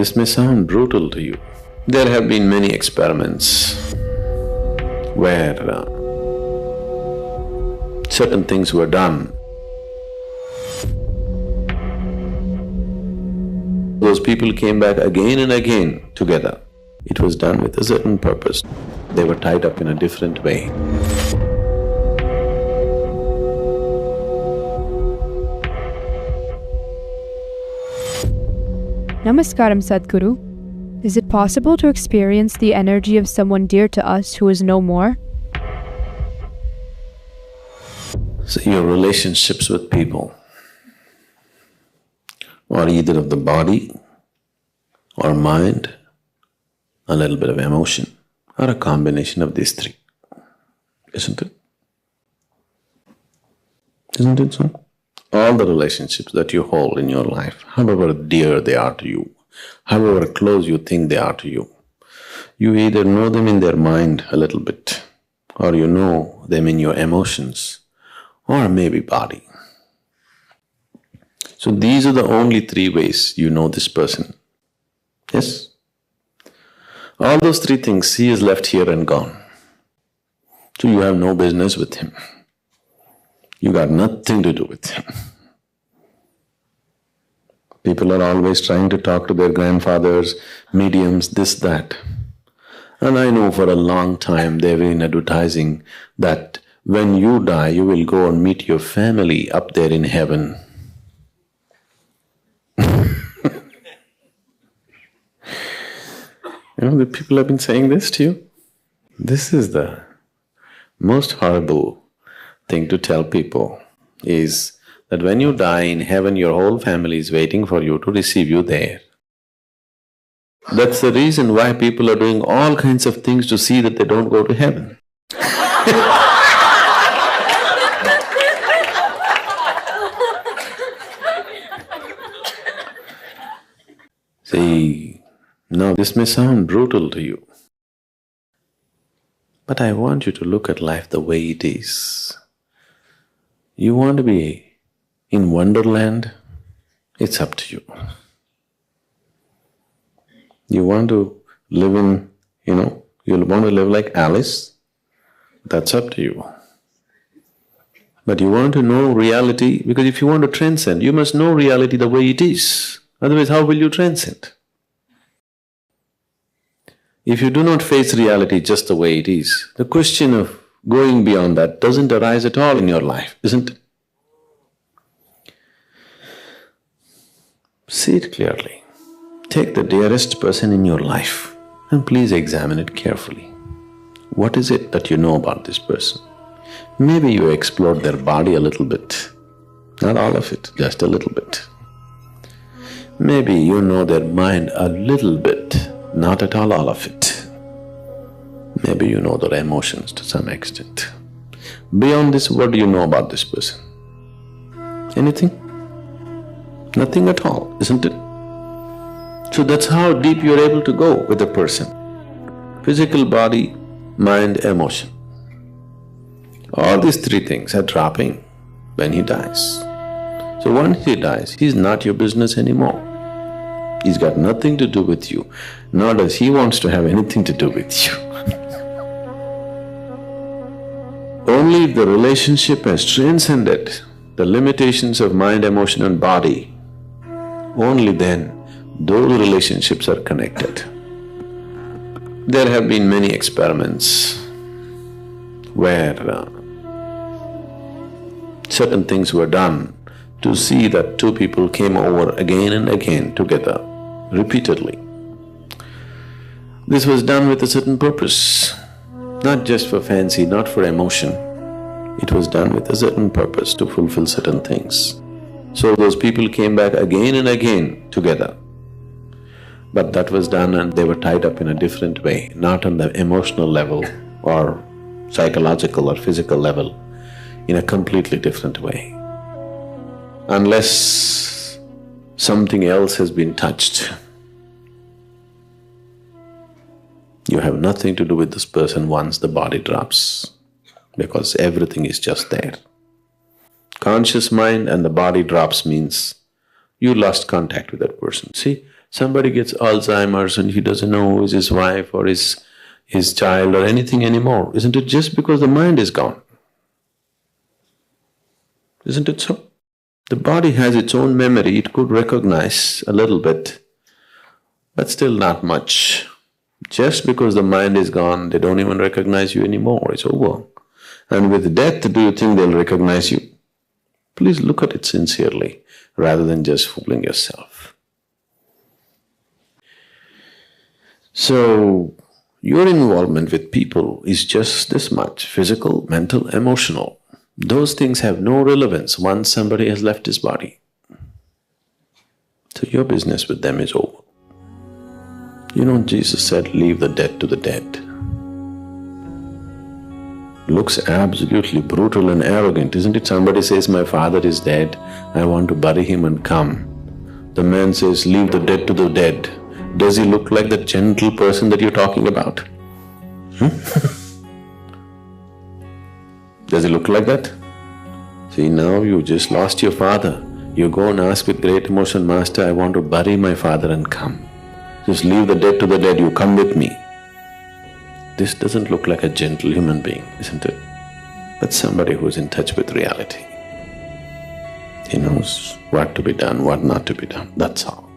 This may sound brutal to you. There have been many experiments where certain things were done. Those people came back again and again together. It was done with a certain purpose. They were tied up in a different way. Namaskaram, Sadhguru. Is it possible to experience the energy of someone dear to us who is no more? So your relationships with people are either of the body or mind, a little bit of emotion, or a combination of these three, isn't it? Isn't it so? All the relationships that you hold in your life, however dear they are to you, however close you think they are to you, you either know them in their mind a little bit, or you know them in your emotions, or maybe body. So these are the only three ways you know this person. Yes? All those three things, he is left here and gone. So you have no business with him. You got nothing to do with him. People are always trying to talk to their grandfathers, mediums, this, that. And I know for a long time they've been advertising that when you die, you will go and meet your family up there in heaven. You know, the people have been saying this to you. This is the most horrible thing to tell people, is that when you die in heaven, your whole family is waiting for you to receive you there. That's the reason why people are doing all kinds of things to see that they don't go to heaven. See, now this may sound brutal to you, but I want you to look at life the way it is. You want to be in Wonderland? It's up to you. You want to live in, you want to live like Alice? That's up to you. But you want to know reality, because if you want to transcend, you must know reality the way it is. Otherwise, how will you transcend? If you do not face reality just the way it is, the question of going beyond that doesn't arise at all in your life, isn't it? See it clearly. Take the dearest person in your life and please examine it carefully. What is it that you know about this person? Maybe you explored their body a little bit, not all of it, just a little bit. Maybe you know their mind a little bit, not at all of it. Maybe you know their emotions to some extent. Beyond this, what do you know about this person? Anything? Nothing at all, isn't it? So that's how deep you're able to go with a person. Physical body, mind, emotion. All these three things are dropping when he dies. So once he dies, he's not your business anymore. He's got nothing to do with you, nor does he wants to have anything to do with you. Only if the relationship has transcended the limitations of mind, emotion and body, only then those relationships are connected. There have been many experiments where certain things were done to see that two people came over again and again together, repeatedly. This was done with a certain purpose, not just for fancy, not for emotion. It was done with a certain purpose to fulfill certain things. So those people came back again and again together. But that was done and they were tied up in a different way, not on the emotional level or psychological or physical level, in a completely different way. Unless something else has been touched, you have nothing to do with this person once the body drops, because everything is just there. Conscious mind and the body drops means you lost contact with that person. See, Somebody gets Alzheimer's and he doesn't know who is his wife or his child or anything anymore. Isn't it just because the mind is gone? Isn't it so? The body has its own memory, it could recognize a little bit, but still not much. Just because the mind is gone, they don't even recognize you anymore, it's over. And with death, do you think they'll recognize you? Please look at it sincerely, rather than just fooling yourself. So, your involvement with people is just this much: physical, mental, emotional. Those things have no relevance once somebody has left his body. So your business with them is over. You know, Jesus said, leave the dead to the dead. Looks absolutely brutal and arrogant, isn't it? Somebody says, my father is dead, I want to bury him and come. The man says, leave the dead to the dead. Does he look like the gentle person that you're talking about? Does he look like that? See, now you just lost your father. You go and ask with great emotion, Master, I want to bury my father and come. Just leave the dead to the dead, you come with me. This doesn't look like a gentle human being, isn't it? But somebody who's in touch with reality. He knows what to be done, what not to be done, that's all.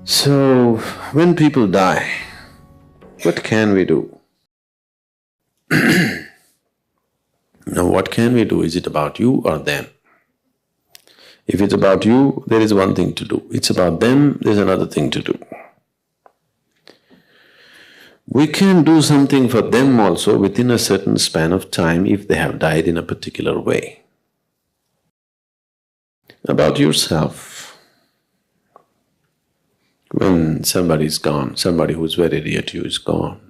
So, when people die, what can we do? Now, what can we do? Is it about you or them? If it's about you, there is one thing to do. It's about them, there's another thing to do. We can do something for them also within a certain span of time if they have died in a particular way. About yourself, when somebody is gone, somebody who's very dear to you is gone,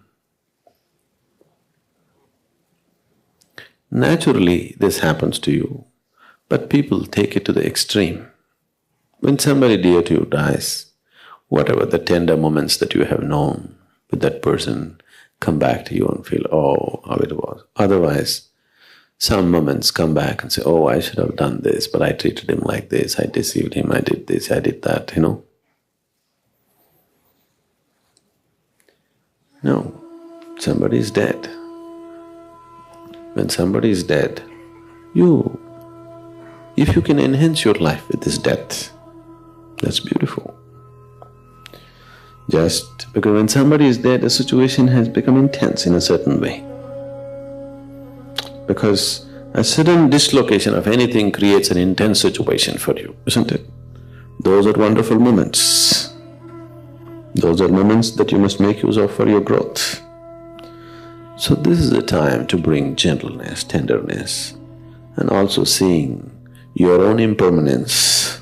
naturally this happens to you, but people take it to the extreme. When somebody dear to you dies, whatever the tender moments that you have known with that person come back to you and feel, oh, how it was. Otherwise, some moments come back and say, oh, I should have done this, but I treated him like this, I deceived him, I did this, I did that, you know. No, somebody is dead. When somebody is dead, if you can enhance your life with this death, that's beautiful. Just because when somebody is dead, the situation has become intense in a certain way. Because a sudden dislocation of anything creates an intense situation for you, isn't it? Those are wonderful moments. Those are moments that you must make use of for your growth. So this is the time to bring gentleness, tenderness, and also seeing your own impermanence